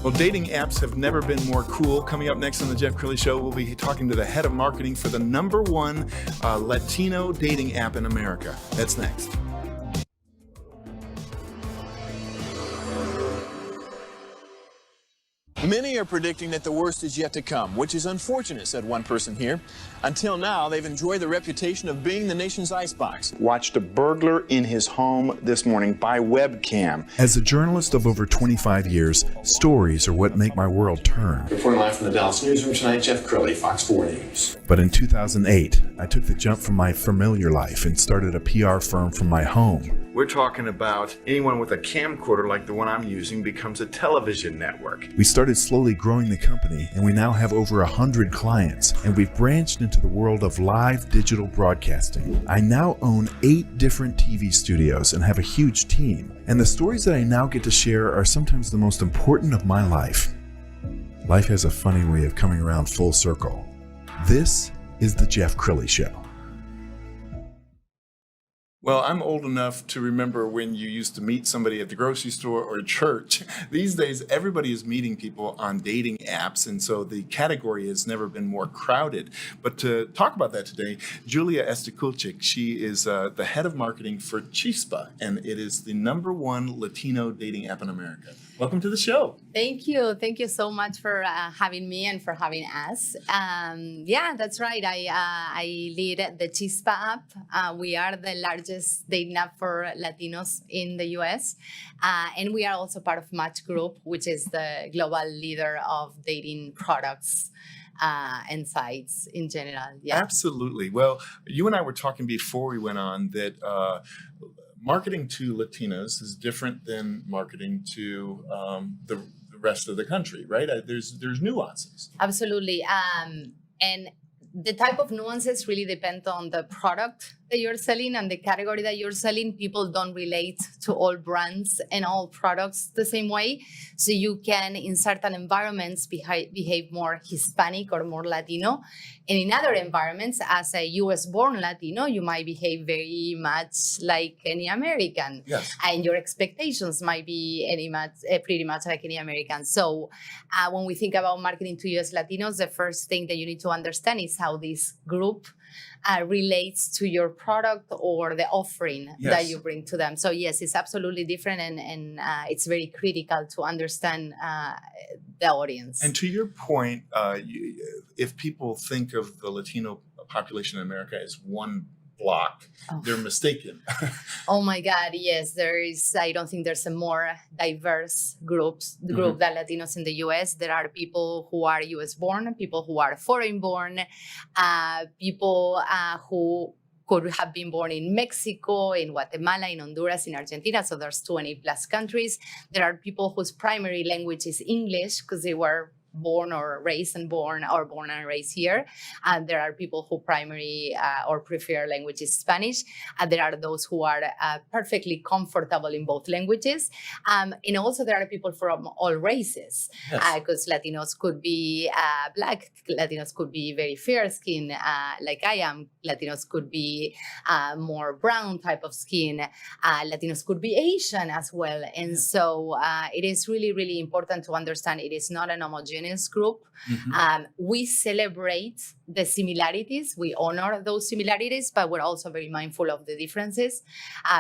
Well, dating apps have never been more cool. Coming up next on the Jeff Crilley Show, we'll be talking to the head of marketing for the #1 Latino dating app in America. That's next. Many are predicting that the worst is yet to come, which is unfortunate, said one person here. Until now, they've enjoyed the reputation of being the nation's icebox. Watched a burglar in his home this morning by webcam. As a journalist of over 25 years, stories are what make my world turn. Reporting live from the Dallas newsroom tonight, Jeff Crilley, Fox 4 News. But in 2008, I took the jump from my familiar life and started a PR firm from my home. We're talking about anyone with a camcorder like the one I'm using becomes a television network. We started slowly growing the company, and we now have over 100 clients, and we've branched into the world of live digital broadcasting. I now own 8 different TV studios and have a huge team, and the stories that I now get to share are sometimes the most important of my life. Life has a funny way of coming around full circle. This is the Jeff Crilley Show. Well, I'm old enough to remember when you used to meet somebody at the grocery store or church. These days, everybody is meeting people on dating apps, and so the category has never been more crowded. But to talk about that today, Julia Estacolchic, she is the head of marketing for Chispa, and it is the #1 Latino dating app in America. Welcome to the show. Thank you. Thank you so much for having me and for having us. Yeah, that's right. I lead the Chispa app. We are the largest dating app for Latinos in the US. And we are also part of Match Group, which is the global leader of dating products and sites in general. Yeah. Absolutely. Well, you and I were talking before we went on that marketing to Latinos is different than marketing to the rest of the country, right? There's nuances. Absolutely. And the type of nuances really depend on the product that you're selling and the category that you're selling. People don't relate to all brands and all products the same way. So you can, in certain environments, behave more Hispanic or more Latino. And in other environments, as a US-born Latino, you might behave very much like any American. Yes. And your expectations might be pretty much like any American. So when we think about marketing to US Latinos, the first thing that you need to understand is how this group relates to your product or the offering that you bring to them. So yes, it's absolutely different, and it's very critical to understand the audience. And to your point, if people think of the Latino population in America as one block, they're mistaken. Oh my God, yes, there is. I don't think there's a more diverse group than Latinos in the US. There are people who are US born, people who are foreign born, people who could have been born in Mexico, in Guatemala, in Honduras, in Argentina. So there's 20 plus countries. There are people whose primary language is English because they were born and raised here. And there are people who primary or prefer language is Spanish. And there are those who are perfectly comfortable in both languages. And also there are people from all races, because Latinos could be Black, Latinos could be very fair skin like I am, Latinos could be more brown type of skin, Latinos could be Asian as well. And so it is really, really important to understand it is not an homogeneous group. We celebrate the similarities. We honor those similarities, but we're also very mindful of the differences,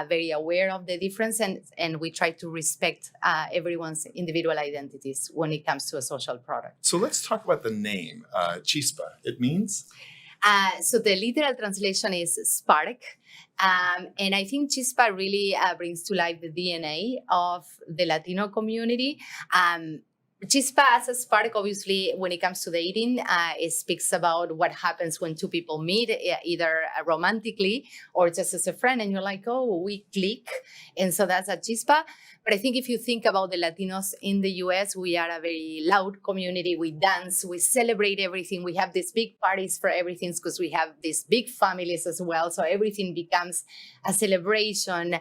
very aware of the difference, and we try to respect everyone's individual identities when it comes to a social product. So let's talk about the name, Chispa. It means? So the literal translation is spark. And I think Chispa really brings to life the DNA of the Latino community. Chispa as a spark, obviously, when it comes to dating, it speaks about what happens when two people meet, either romantically or just as a friend, and you're like, oh, we click. And so that's a Chispa. But I think if you think about the Latinos in the US, we are a very loud community. We dance, we celebrate everything. We have these big parties for everything because we have these big families as well. So everything becomes a celebration.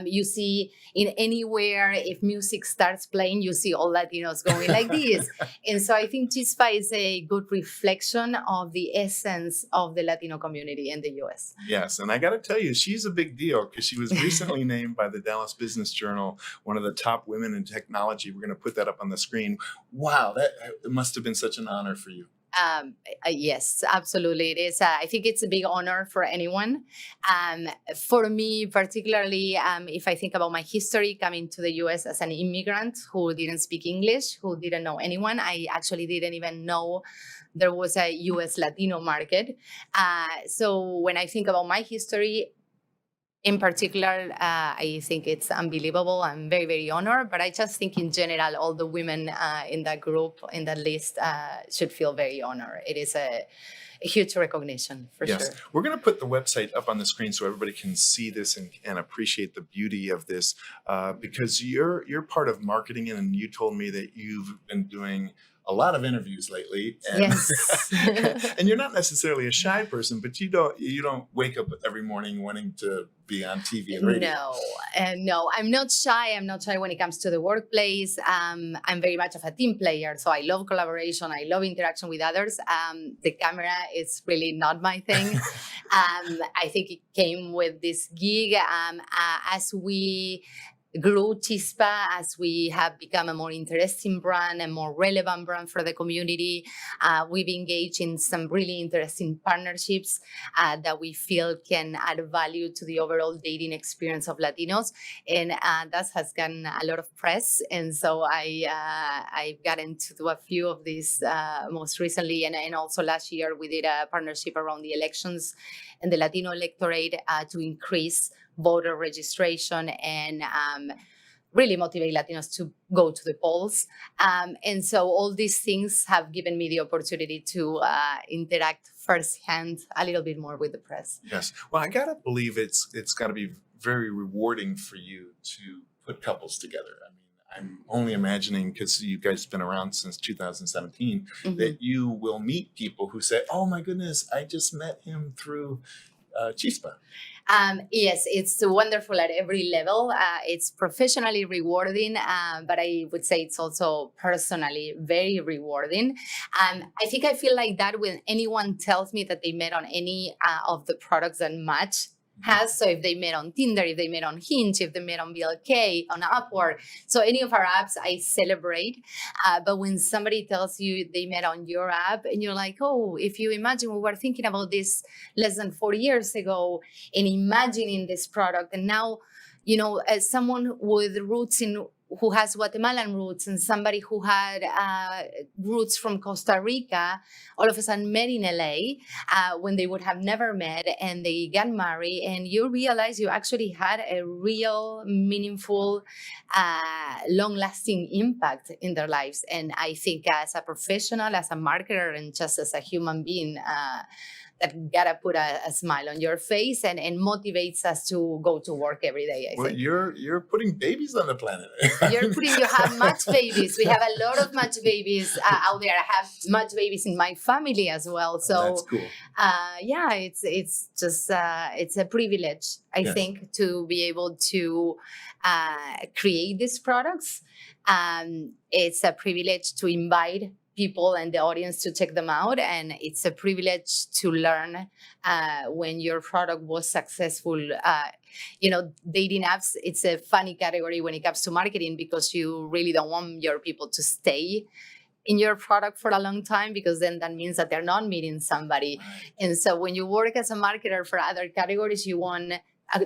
You see in anywhere, if music starts playing, you see all Latinos going going like this. And so I think Chispa is a good reflection of the essence of the Latino community in the US. Yes, and I got to tell you, she's a big deal because she was recently named by the Dallas Business Journal one of the top women in technology. We're going to put that up on the screen. Wow, that it must have been such an honor for you. Yes, absolutely. It is. I think it's a big honor for anyone. For me, particularly, if I think about my history coming to the US as an immigrant who didn't speak English, who didn't know anyone, I actually didn't even know there was a US Latino market. So when I think about my history, in particular, I think it's unbelievable. I'm very, very honored. But I just think in general, all the women in that group, in that list, should feel very honored. It is a huge recognition, for sure. We're going to put the website up on the screen so everybody can see this and appreciate the beauty of this, because you're part of marketing, and you told me that you've been doing a lot of interviews lately, and, Yes. and you're not necessarily a shy person, but you don't wake up every morning wanting to be on TV and radio. No, I'm not shy. I'm not shy when it comes to the workplace. I'm very much of a team player, so I love collaboration. I love interaction with others. The camera is really not my thing. I think it came with this gig as we grew Chispa, as we have become a more interesting brand, a more relevant brand for the community. We've engaged in some really interesting partnerships that we feel can add value to the overall dating experience of Latinos. And that has gotten a lot of press. And so I've gotten to do a few of these most recently. And also last year, we did a partnership around the elections and the Latino electorate to increase voter registration and really motivate Latinos to go to the polls. And so all these things have given me the opportunity to interact firsthand a little bit more with the press. Yes. Well, I got to believe it's got to be very rewarding for you to put couples together. I mean, I'm only imagining, because you guys have been around since 2017, that you will meet people who say, oh my goodness, I just met him through Chispa. Yes, it's wonderful at every level. It's professionally rewarding, but I would say it's also personally very rewarding. I think I feel like that when anyone tells me that they met on any of the products that Match has. So if they met on Tinder, if they met on Hinge, if they met on BLK, on Upwork. So any of our apps, I celebrate. But when somebody tells you they met on your app and you're like, oh, if you imagine we were thinking about this less than 4 years ago and imagining this product. And now, you know, as someone with roots who has Guatemalan roots and somebody who had roots from Costa Rica, all of a sudden met in LA when they would have never met, and they got married, and you realize you actually had a real, meaningful, long-lasting impact in their lives. And I think as a professional, as a marketer, and just as a human being, that gotta put a smile on your face and motivates us to go to work every day. I think You're putting babies on the planet. You have Match babies. We have a lot of Match babies out there. I have Match babies in my family as well. So that's cool. Yeah, it's just it's a privilege, I think, to be able to create these products. It's a privilege to invite people and the audience to check them out. And it's a privilege to learn when your product was successful. You know, dating apps, it's a funny category when it comes to marketing because you really don't want your people to stay in your product for a long time, because then that means that they're not meeting somebody. Right. And so when you work as a marketer for other categories, you want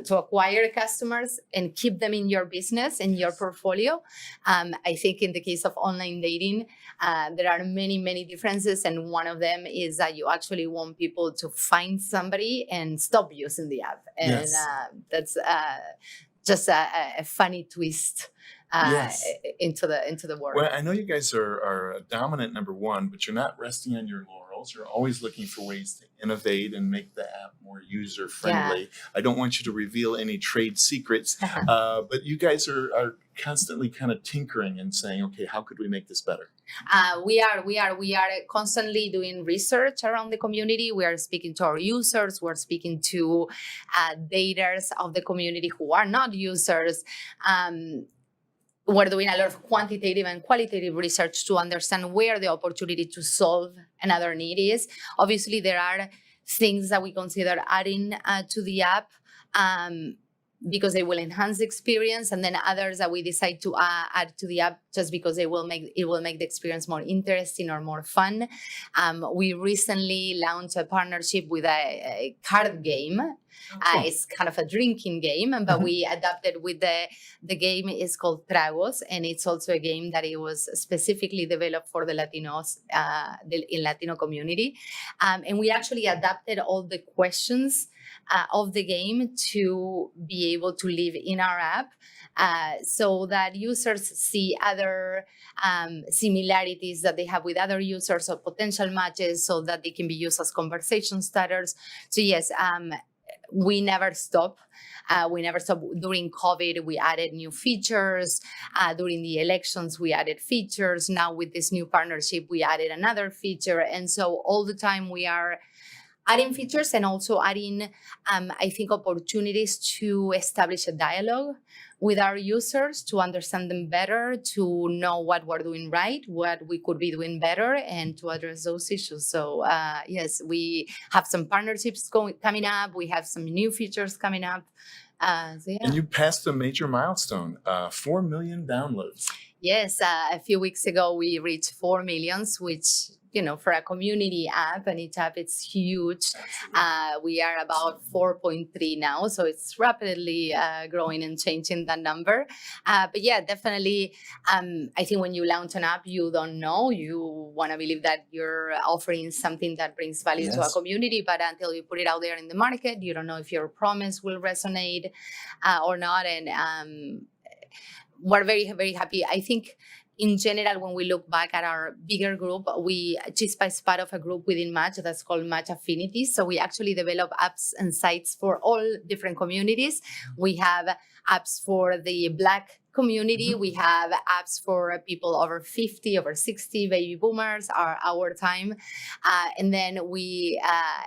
to acquire customers and keep them in your business, in your portfolio. I think in the case of online dating, there are many, many differences. And one of them is that you actually want people to find somebody and stop using the app. And that's just a funny twist into the world. Well, I know you guys are a dominant number one, but you're not resting on your laurels. You're always looking for ways to innovate and make the app more user friendly. Yeah. I don't want you to reveal any trade secrets, but you guys are constantly kind of tinkering and saying, okay, how could we make this better? We are constantly doing research around the community. We are speaking to our users. We're speaking to daters of the community who are not users. we're doing a lot of quantitative and qualitative research to understand where the opportunity to solve another need is. Obviously, there are things that we consider adding to the app because they will enhance the experience, and then others that we decide to add to the app just because it will make the experience more interesting or more fun. We recently launched a partnership with a card game. It's kind of a drinking game, but we adapted with the game is called Tragos, and it's also a game that it was specifically developed for the Latinos, in Latino community. And we actually adapted all the questions of the game to be able to live in our app, so that users see other similarities that they have with other users or potential matches, so that they can be used as conversation starters. So yes, we never stop. During COVID, we added new features. During the elections, we added features. Now with this new partnership, we added another feature. And so all the time we are adding features and also adding, I think, opportunities to establish a dialogue with our users, to understand them better, to know what we're doing right, what we could be doing better, and to address those issues. So yes, we have some partnerships coming up. We have some new features coming up. So yeah. And you passed a major milestone, 4 million downloads. Yes, a few weeks ago, we reached 4 million, which, for a community app, and each app, it's huge. We are about 4.3 now, so it's rapidly growing and changing that number. But yeah, definitely, I think when you launch an app, you don't know. You want to believe that you're offering something that brings value to a community, but until you put it out there in the market, you don't know if your promise will resonate or not. And we're very, very happy. I think in general, when we look back at our bigger group, Chispa is part of a group within Match that's called Match Affinity. So we actually develop apps and sites for all different communities. We have apps for the Black community. We have apps for people over 50, over 60, baby boomers, our time. And then we,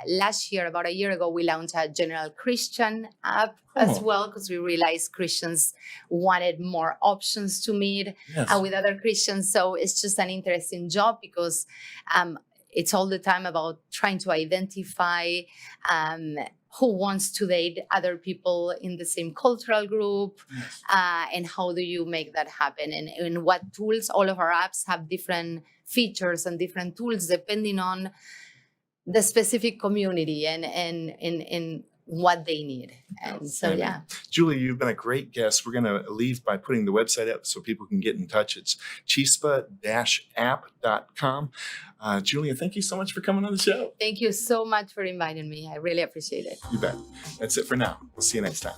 last year, about a year ago, we launched a general Christian app as well, because we realized Christians wanted more options to meet with other Christians. So it's just an interesting job because it's all the time about trying to identify who wants to date other people in the same cultural group, and how do you make that happen, and what tools. All of our apps have different features and different tools depending on the specific community and what they need. And so, yeah. Julia, you've been a great guest. We're going to leave by putting the website up so people can get in touch. It's chispa-app.com. Julia, thank you so much for coming on the show. Thank you so much for inviting me. I really appreciate it. You bet. That's it for now. We'll see you next time.